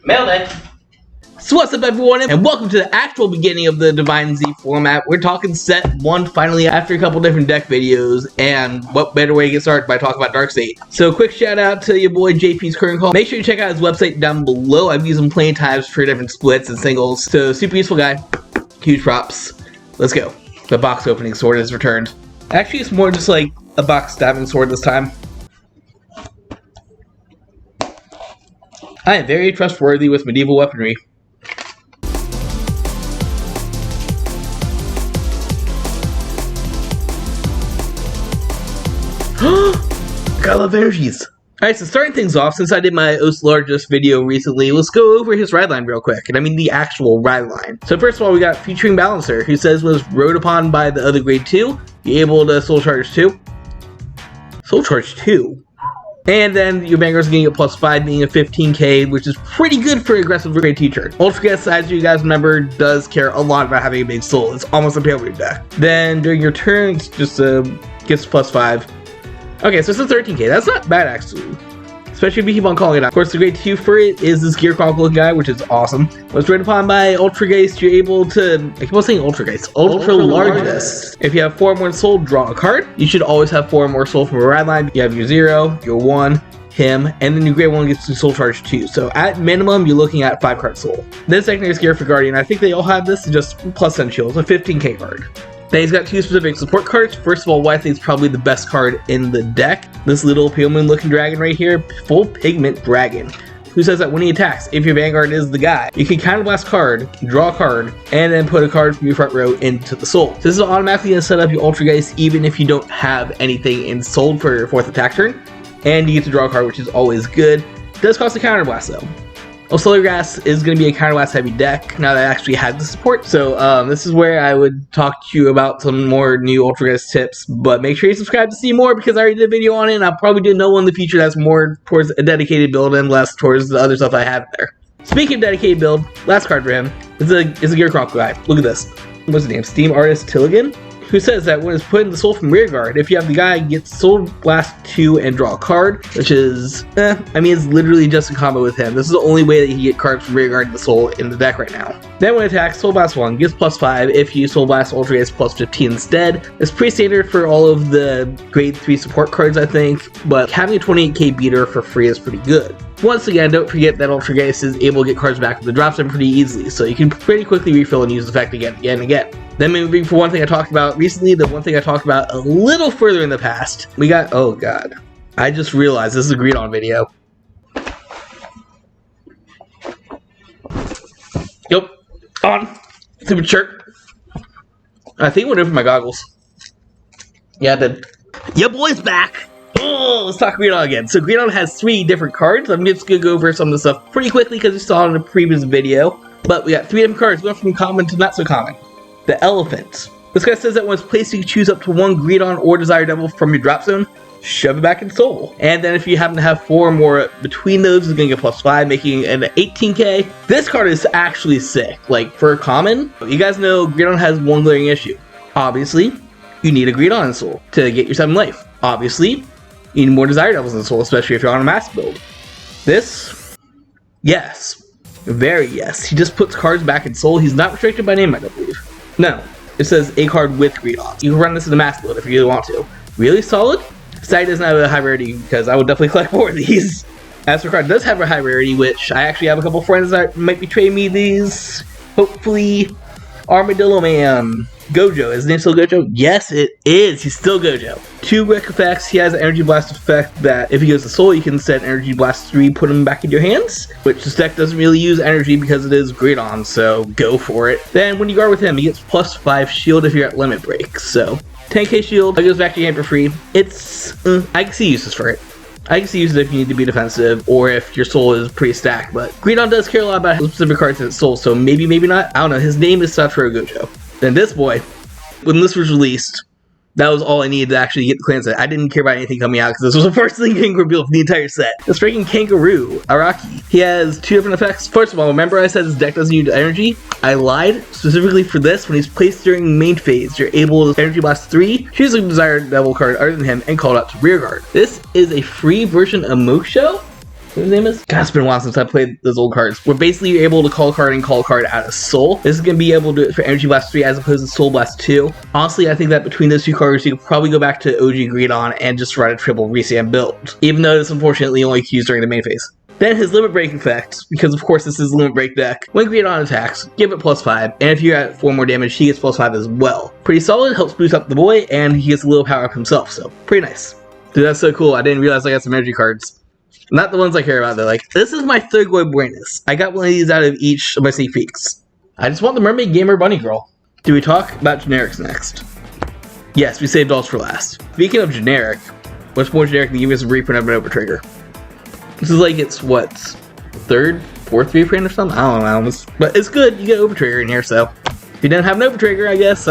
Mail day. So what's up everyone, and welcome to the actual beginning of the Divine Z format. We're talking set 1 finally after a couple different deck videos, and what better way to get started by talking about Darkseid. So quick shout out to your boy JP's Current Call. Make sure you check out his website down below. I've used him plenty of times for different splits and singles. So super useful guy. Huge props. Let's go. The box opening sword is returned. Actually it's more just like a box stabbing sword this time. I am very trustworthy with medieval weaponry. Gotta love energies. Alright, so starting things off, since I did my O's Largest video recently, let's go over his ride line real quick. And I mean the actual ride line. So first of all, we got featuring Balancer, who says was rode upon by the other grade 2. You're able to Soul Charge 2. Soul Charge 2? And then your Vanguard's getting a +5, being a 15k, which is pretty good for aggressive grade teacher. Ultra Guest, as you guys remember, does care a lot about having a big soul. It's almost a Pale deck. Then during your turn, it's just gets +5. Okay, so it's a 13k. That's not bad actually, especially if you keep on calling it out. Of course, the grade 2 for it is this Gear Chronicle guy, which is awesome. Was rated upon by Ultra Geist, you're able to, I keep on saying Ultra Geist, Ultra Largest. If you have 4 or more soul, draw a card. You should always have 4 or more soul from a ride line. You have your 0, your 1, him, and then your grade 1 gets to Soul Charge 2. So at minimum, you're looking at 5 card soul. Then secondary Gear for Guardian. I think they all have this, just +10 shields, a 15k card. Then he's got 2 specific support cards. First of all, what I think is probably the best card in the deck. This little Pale Moon looking dragon right here, Full Pigment Dragon. Who says that when he attacks, if your Vanguard is the guy, you can counterblast card, draw a card, and then put a card from your front row into the soul. So this is automatically going to set up your Ultra Geist even if you don't have anything in soul for your 4th attack turn. And you get to draw a card, which is always good. It does cost a counterblast though. Solar Grass is going to be a counterblast heavy deck now that I actually had the support. So this is where I would talk to you about some more new Ultra Grass tips. But make sure you subscribe to see more because I already did a video on it. And I'll probably do another one in the future that's more towards a dedicated build and less towards the other stuff I have there. Speaking of dedicated build, last card for him is a Gear Chronicle guy. Look at this. What's his name? Steam Artist Tilligan? Who says that when it's put in the soul from rearguard, if you have the guy get Soul Blast 2 and draw a card, which is, I mean, it's literally just a combo with him. This is the only way that he can get cards from rearguard to the soul in the deck right now. Then when it attacks, Soul Blast 1 gets +5. If you Soul Blast Ultra gets +15 instead. It's pretty standard for all of the grade 3 support cards, I think, but having a 28k beater for free is pretty good. Once again, don't forget that Ultra Geist is able to get cards back with the drop zone pretty easily, so you can pretty quickly refill and use the effect again and again. Then moving for one thing I talked about recently, the one thing I talked about a little further in the past, we got, oh god, I just realized this is a Greedon video. Yep, on, stupid shirt. I think I went in for my goggles. Yeah, I did. Your boy's back! Oh, let's talk Greedon again. So Greedon has 3 different cards. I'm just going to go over some of the stuff pretty quickly because you saw it in a previous video. But we got 3 different cards, going from common to not so common. The Elephant. This guy says that when it's placed, you can choose up to 1 Greedon or Desire Devil from your drop zone, shove it back in soul. And then if you happen to have 4 or more between those, it's going to get +5, making an 18k. This card is actually sick. Like, for a common, you guys know Greedon has one glaring issue. Obviously, you need a Greedon in soul to get your 7 life. Obviously, you need more Desire Devils in soul, especially if you're on a mass build. This, yes. Very yes. He just puts cards back in soul. He's not restricted by name, I don't believe. No, it says a card with Greedon. You can run this in the mass build if you really want to. Really solid? Side doesn't have a high rarity because I would definitely collect more of these. As for card does have a high rarity, which I actually have a couple friends that might be trading me these. Hopefully, Armadillo Man. Gojo, is his name still Gojo? Yes, it is. He's still Gojo. 2 Rick effects. He has an Energy Blast effect that if he goes to Soul, you can set Energy Blast 3, put him back in your hands, which this deck doesn't really use energy because it is Greedon, so go for it. Then when you guard with him, he gets +5 shield if you're at limit break, so 10k shield, it goes back to your hand for free. It's, I can see uses for it. I can see uses if you need to be defensive or if your soul is pretty stacked, but Greedon does care a lot about specific cards in its soul, so maybe, maybe not. I don't know. His name is Satoru Gojo. Then this boy, when this was released, that was all I needed to actually get the clan set. I didn't care about anything coming out because this was the first thing getting revealed for the entire set. This freaking Kangaroo, Araki. He has 2 different effects. First of all, remember I said his deck doesn't use energy? I lied. Specifically for this, when he's placed during main phase, you're able to Energy Blast 3, choose a desired devil card other than him, and call it out to rearguard. This is a free version of Moksho. What his name is? God, it's been a while since I played those old cards. Where basically you're able to call a card and call a card out of Soul. This is going to be able to do it for Energy Blast 3 as opposed to Soul Blast 2. Honestly, I think that between those two cards, you could probably go back to OG Greedon and just run a triple Resand build. Even though this unfortunately only used during the main phase. Then his Limit Break effect, because of course this is a Limit Break deck. When Greedon attacks, give it +5, and if you're at 4 more damage, he gets +5 as well. Pretty solid, helps boost up the boy, and he gets a little power up himself, so pretty nice. Dude, that's so cool. I didn't realize I got some energy cards. Not the ones I care about though. Like, this is my third Goy Buenas. I got one of these out of each of my sneak peeks. I just want the Mermaid Gamer Bunny Girl. Do we talk about generics next? Yes, we saved dolls for last. Speaking of generic, what's more generic than giving us a reprint of an Overtrigger? This is like its what? Third, fourth reprint or something? I don't know. But it's good. You get Overtrigger in here, so if you didn't have an Overtrigger, I guess,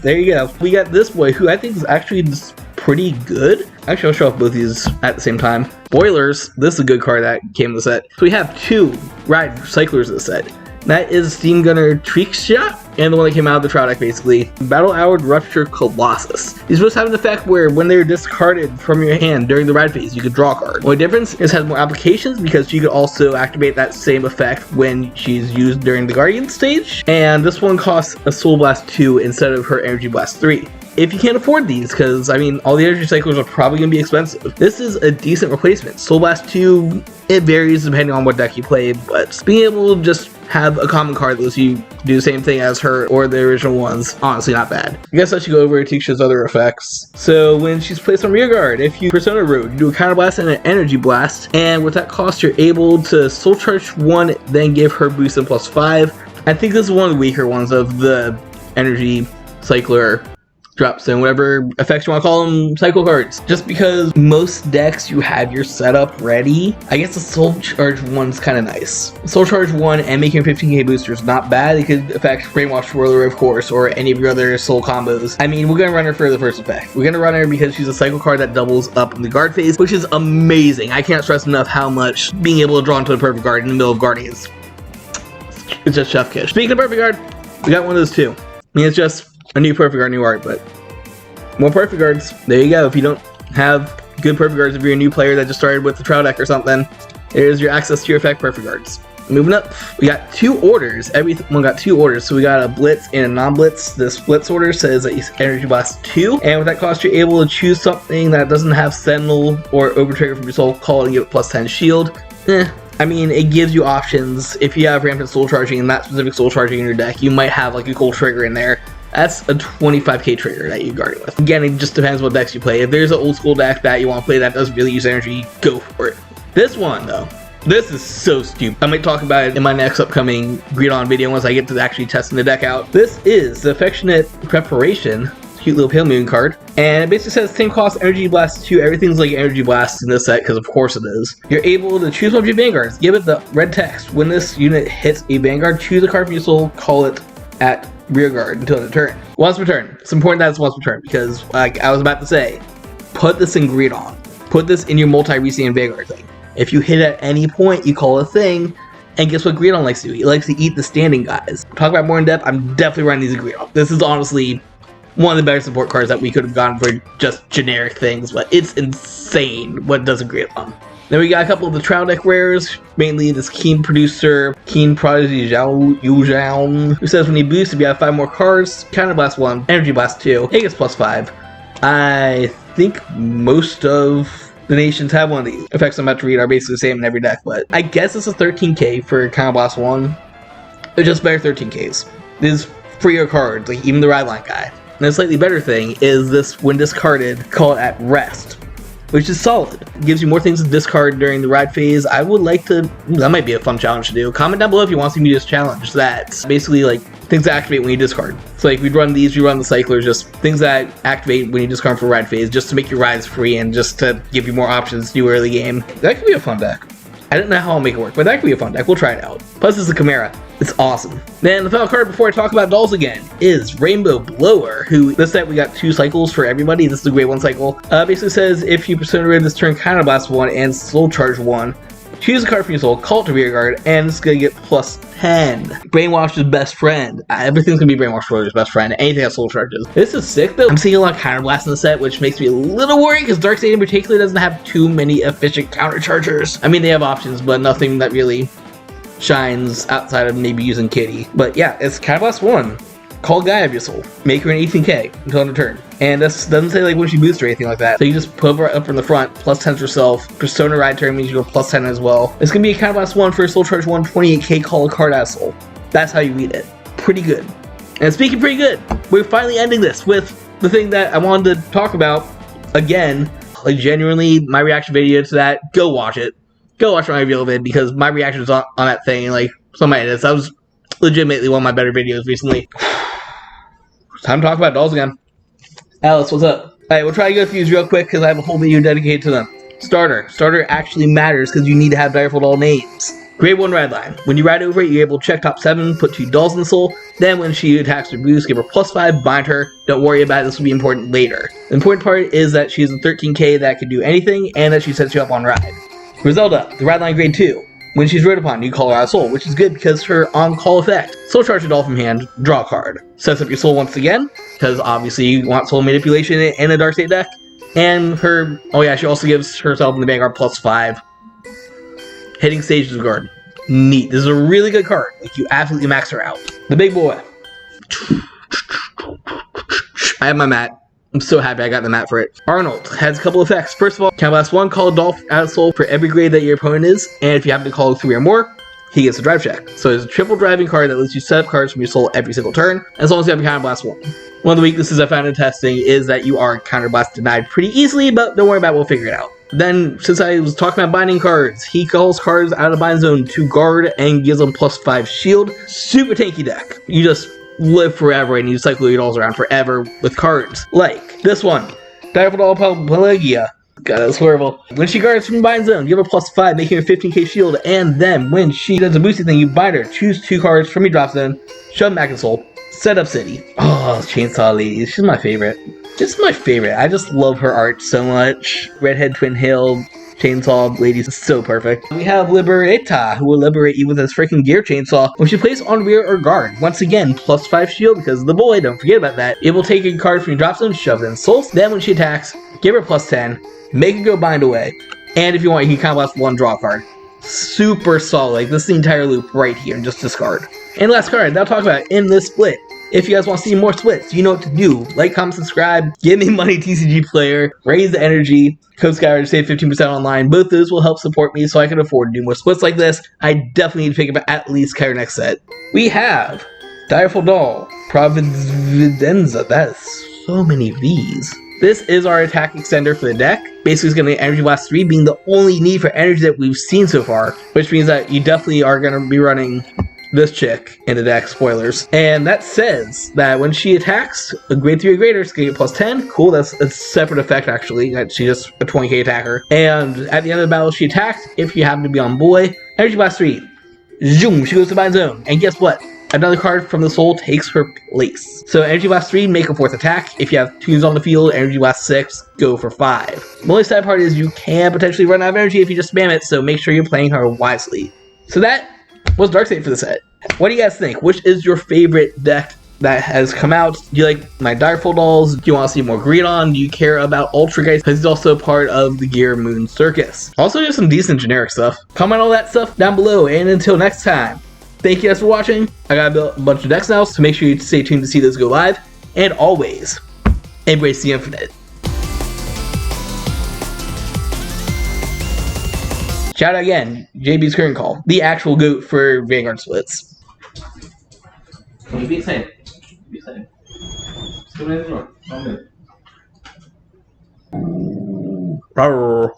there you go. We got this boy, who I think is actually just pretty good. Actually, I'll show off both these at the same time. Boilers, this is a good card that came in the set. So we have 2 Ride Cyclers in the set. That is Steam Gunner Tweak Shot, and the one that came out of the trial deck basically. Battle Hour Rupture Colossus. These supposed to have an effect where when they're discarded from your hand during the ride phase, you could draw a card. Only difference is it has more applications because she could also activate that same effect when she's used during the Guardian stage. And this one costs a Soul Blast 2 instead of her Energy Blast 3. If you can't afford these, because I mean, all the energy cycles are probably going to be expensive. This is a decent replacement. Soul Blast 2, it varies depending on what deck you play, but being able to just have a common card that lets you do the same thing as her or the original ones, honestly not bad. I guess I should go over Tisha's other effects. So when she's placed on rear guard, if you Persona Road, you do a Counter Blast and an Energy Blast, and with that cost, you're able to Soul Charge 1, then give her boost and +5. I think this is one of the weaker ones of the Energy Cycler drops and whatever effects you want to call them, cycle cards. Just because most decks you have your setup ready, I guess the Soul Charge 1's kind of nice. Soul Charge 1 and making a 15k booster is not bad. It could affect Brainwash Twirler, of course, or any of your other Soul combos. I mean, we're going to run her for the first effect. We're going to run her because she's a cycle card that doubles up in the guard phase, which is amazing. I can't stress enough how much being able to draw into the perfect guard in the middle of Guardians, it's just chef kiss. Speaking of perfect guard, we got one of those too. I mean, it's just a new perfect guard, new art, but more perfect guards. There you go. If you don't have good perfect guards, if you're a new player that just started with the trial deck or something, there's your access to your effect perfect guards. Moving up, we got 2 orders. Everyone got 2 orders. So we got a Blitz and a non-Blitz. This Blitz order says that you Energy Blast 2, and with that cost, you're able to choose something that doesn't have Sentinel or Overtrigger from your Soul Call and give it +10 shield. I mean, it gives you options. If you have Rampant Soul Charging and that specific Soul Charging in your deck, you might have like a cool trigger in there. That's a 25k trigger that you're guarding with. Again, it just depends what decks you play. If there's an old school deck that you want to play that doesn't really use energy, go for it. This one, though, this is so stupid. I might talk about it in my next upcoming Greedon video once I get to actually testing the deck out. This is the Affectionate Preparation. Cute little Pale Moon card, and it basically says same cost Energy Blast 2. Everything's like Energy Blast in this set because of course it is. You're able to choose one of your vanguards, give it the red text. When this unit hits a vanguard, choose a card from your soul, call it at rear guard until the turn. Once per turn. It's important that it's once per turn because, like I was about to say, put this in Greedon. Put this in your multi-Resi and vanguard thing. If you hit at any point, you call a thing, and guess what Greedon likes to do? He likes to eat the standing guys. Talk about more in depth, I'm definitely running these in Greedon. This is honestly one of the better support cards that we could have gotten for just generic things, but it's insane what it does in Greedon. Then we got a couple of the trial deck rares, mainly this Keen Producer, Keen Prodigy Zhao Yuzhang, who says when you boost, if you have 5 more cards, Counter Blast 1, Energy Blast 2, it gets +5. I think most of the nations have one of these. Effects I'm about to read are basically the same in every deck, but I guess it's a 13k for Counter Blast 1. They're just better 13ks. These freer cards, like even the Ride Line guy. And the slightly better thing is this, when discarded, call it at rest, which is solid. It gives you more things to discard during the ride phase. I would like to, that might be a fun challenge to do. Comment down below if you want to see me just challenge that. Basically like things that activate when you discard. So like we'd run these, we run the cyclers, just things that activate when you discard for ride phase, just to make your rides free and just to give you more options to do early game. That could be a fun deck. I don't know how I'll make it work, but that could be a fun deck. We'll try it out. Plus, it's a Chimera. It's awesome. Then the final card before I talk about dolls again is Rainbow Blower, who this set we got 2 cycles for everybody. This is a great 1 cycle. Basically says if you Persona Red this turn, Counter Blast 1 and Soul Charge 1. choose a card from your soul, call it to rear guard, and it's gonna get plus 10. Brainwash's best friend. Everything's gonna be Brainwash Warrior's best friend. Anything has soul charges. This is sick though. I'm seeing a lot of counter blast in the set, which makes me a little worried because Darkseid in particular doesn't have too many efficient counter chargers. I mean, they have options, but nothing that really shines outside of maybe using Kitty. But yeah, it's counter blast 1. Call Gaia of your soul. Make her an 18k until end of turn. And this doesn't say like when she boosts or anything like that. So you just put her up from the front, plus 10 herself. Persona Ride turn means you go plus 10 as well. It's gonna be a counter blast 1 for Soul Charge 1, 28k, call a card out of soul. That's how you read it. Pretty good. And speaking pretty good, we're finally ending this with the thing that I wanted to talk about again. Like genuinely, my reaction video to that, go watch it. Go watch my review of it because my reaction was on that thing and like some edits. That was legitimately one of my better videos recently. Time to talk about dolls again. Alice, what's up? Alright, we'll try to go through these real quick because I have a whole video dedicated to them. Starter. Starter actually matters because you need to have Direful doll names. Grade 1 ride line. When you ride over it, you're able to check top 7, put 2 dolls in the soul. Then when she attacks or boosts, give her plus 5, bind her. Don't worry about it, this will be important later. The important part is that she's a 13k that can do anything and that she sets you up on ride. Griselda. The ride line grade 2. When she's rode upon, you call her out of soul, which is good because her on-call effect. Soul charge your doll from hand, draw a card. Sets up your soul once again, because obviously you want soul manipulation in a Darkseid deck. And her, oh yeah, she also gives herself in the Vanguard plus 5. Hitting Stages of Guard. Neat. This is a really good card. Like, you absolutely max her out. The big boy. I have my mat. I'm so happy I got the mat for it. Arnold has a couple effects. First of all, counter blast 1, call a doll out of soul for every grade that your opponent is, and if you happen to call 3 or more, he gets a drive check. So it's a triple driving card that lets you set up cards from your soul every single turn, as long as you have a counter blast 1. One of the weaknesses I found in testing is that you are counter blast denied pretty easily, but don't worry about it, we'll figure it out. Then, since I was talking about binding cards, he calls cards out of the bind zone to guard and gives them plus 5 shield. Super tanky deck. You just live forever and you cycle your dolls around forever with cards. Like this one, Direful Doll Pelagia. God, that's horrible. When she guards from the bind zone, give her plus 5, making her 15k shield, and then when she does a boosting thing, you bind her. Choose 2 cards from your drop zone, shove them back in soul, set up city. Oh, Chainsaw Lady, she's my favorite. This is my favorite. I just love her art so much. Redhead Twin Hill, Chainsaw Lady is so perfect. We have Liberata, who will liberate you with his freaking gear chainsaw when she plays on rear or guard. Once again, plus 5 shield because of the boy, don't forget about that. It will take a card from your drop zone, shove it in soul. Then when she attacks, give her plus 10, make it go bind away. And if you want, you can combo blast 1, draw a card. Super solid. Like, this is the entire loop right here, and just discard. And last card that I'll talk about in this split. If you guys want to see more splits, you know what to do. Like, comment, subscribe, give me money, TCG player, raise the energy, code Skyward to save 15% online. Both those will help support me so I can afford to do more splits like this. I definitely need to pick up at least Kyra next set. We have Direful Doll, Providenza. That's so many V's. This is our attack extender for the deck. Basically, it's going to be Energy Blast 3 being the only need for energy that we've seen so far, which means that you definitely are going to be running this chick in the deck, spoilers. And that says that when she attacks a grade 3 or greater, it's gonna get plus 10. Cool, that's a separate effect actually. She's just a 20k attacker. And at the end of the battle, she attacks. If you happen to be on boy, Energy Blast 3. Zoom, she goes to bind zone. And guess what? Another card from the soul takes her place. So Energy Blast 3, make a 4th attack. If you have 2s on the field, Energy Blast 6, go for 5. The only sad part is you can potentially run out of energy if you just spam it, so make sure you're playing her wisely. So that was Darkseid for the set. What do you guys think? Which is your favorite deck that has come out? Do you like my Direful dolls? Do you want to see more Greedon? Do you care about Ultra Guys? Because he's also part of the Gear Moon Circus. Also, just some decent generic stuff. Comment all that stuff down below, and until next time, thank you guys for watching. I got a bunch of decks now, so make sure you stay tuned to see those go live. And always, embrace the infinite. Shout out again, JB's Current Call, the actual GOAT for Vanguard splits. Be excited. Be excited. Let's go in the door.